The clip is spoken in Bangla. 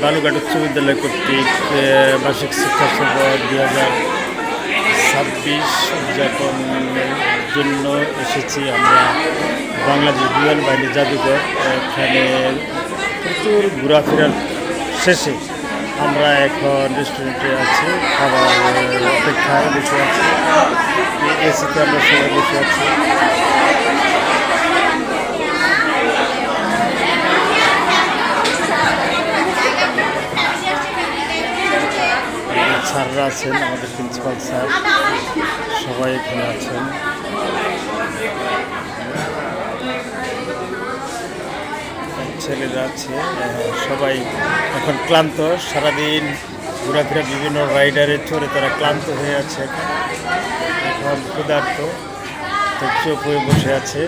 বালুঘাট উচ্চ বিদ্যালয় কর্তৃক বার্ষিক শিক্ষা সফর 2026 উদযাপনের জন্য এসেছি আমরা বাংলাদেশ বিমান বাহিনী জাদুঘর। এখানে প্রচুর ঘোরাফেরার শেষে আমরা এখন রেস্টুরেন্টে আছি, খাবার অপেক্ষায় বসে আছি। এসিতে আমরা সবাই বসে আছি। স্যাররা আছেন, আমাদের প্রিন্সিপাল স্যার সবাই এখানে আছেন। ছেলেরা আছে, সবাই এখন ক্লান্ত। সারাদিন ঘোরাফেরা বিভিন্ন রাইডারে চড়ে তারা ক্লান্ত হয়ে আছে। এখন ক্ষুধার্ত, তো চুপ হয়ে বসে আছে।